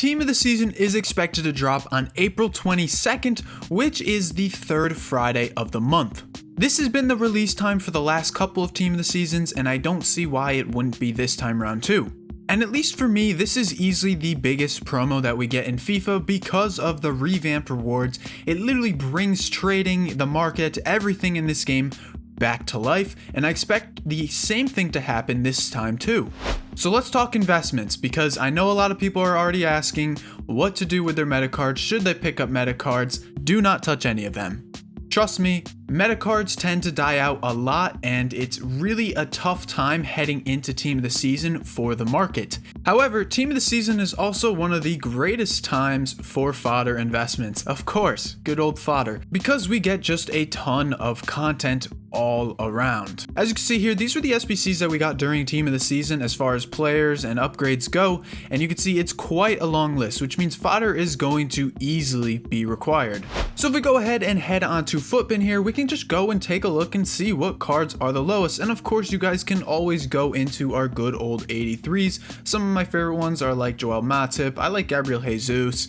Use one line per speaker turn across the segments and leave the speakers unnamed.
Team of the Season is expected to drop on April 22nd, which is the third Friday of the month. This has been the release time for the last couple of Team of the Seasons, and I don't see why it wouldn't be this time around too. And at least for me, this is easily the biggest promo that we get in FIFA because of the revamped rewards. It literally brings trading, the market, everything in this game back to life, and I expect the same thing to happen this time too. So let's talk investments, because I know a lot of people are already asking what to do with their meta cards. Should they pick up meta cards? Do not touch any of them. Trust me, meta cards tend to die out a lot, and it's really a tough time heading into Team of the Season for the market. However, Team of the Season is also one of the greatest times for fodder investments. Of course, good old fodder, because we get just a ton of content all around. As you can see here, these were the SBCs that we got during Team of the Season as far as players and upgrades go, and you can see it's quite a long list, which means fodder is going to easily be required. So if we go ahead and head on to Footbin here, we can just go and take a look and see what cards are the lowest. And of course, you guys can always go into our good old 83s. Some of my favorite ones are like Joel Matip. I like Gabriel Jesus.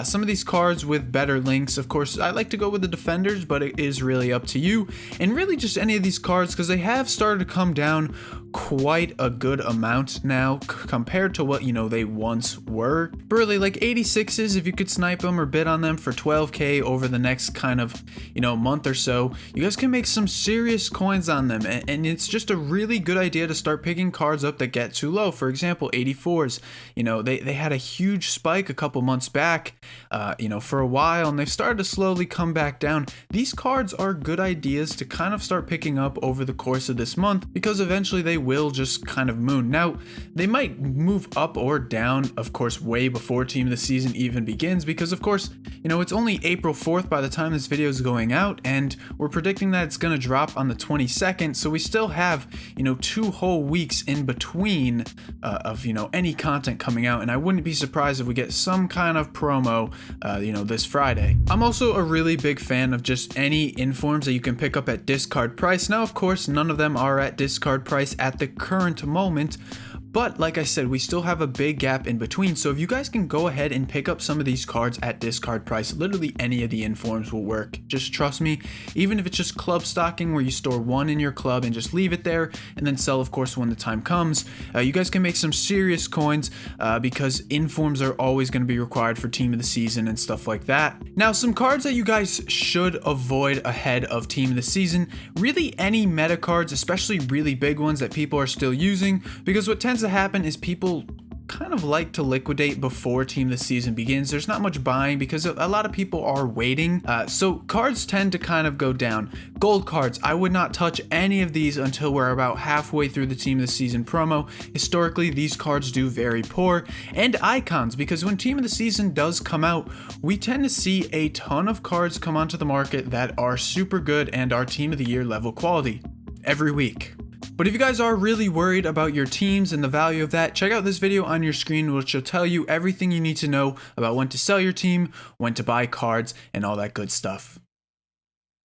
Some of these cards with better links, of course, I like to go with the defenders, but it is really up to you. And really just any of these cards, because they have started to come down quite a good amount now compared to what, they once were. But really, like 86s, if you could snipe them or bid on them for 12k over the next kind of, month or so, you guys can make some serious coins on them. And it's just a really good idea to start picking cards up that get too low. For example, 84s, they had a huge spike a couple months back, for a while, and they've started to slowly come back down. These cards are good ideas to kind of start picking up over the course of this month, because eventually they will just kind of moon. Now, they might move up or down, of course, way before Team of the Season even begins, because of course, it's only April 4th by the time this video is going out, and we're predicting that it's going to drop on the 22nd, so we still have, 2 whole weeks in between of, any content coming out, and I wouldn't be surprised if we get some kind of promo, this Friday. I'm also a really big fan of just any informs that you can pick up at discard price. Now, of course, none of them are at discard price at the current moment, but like I said, we still have a big gap in between, so if you guys can go ahead and pick up some of these cards at discard price, literally any of the informs will work. Just trust me, even if it's just club stocking where you store one in your club and just leave it there and then sell, of course, when the time comes, you guys can make some serious coins because informs are always going to be required for Team of the Season and stuff like that. Now, some cards that you guys should avoid ahead of Team of the Season, really any meta cards, especially really big ones that people are still using, because what tends to happen is people kind of like to liquidate before Team of the Season begins. There's not much buying because a lot of people are waiting, so cards tend to kind of go down. Gold cards, I would not touch any of these until we're about halfway through the Team of the Season promo. Historically, these cards do very poor. And icons, because when Team of the Season does come out, we tend to see a ton of cards come onto the market that are super good and are Team of the Year level quality every week. But if you guys are really worried about your teams and the value of that, check out this video on your screen, which will tell you everything you need to know about when to sell your team, when to buy cards, and all that good stuff.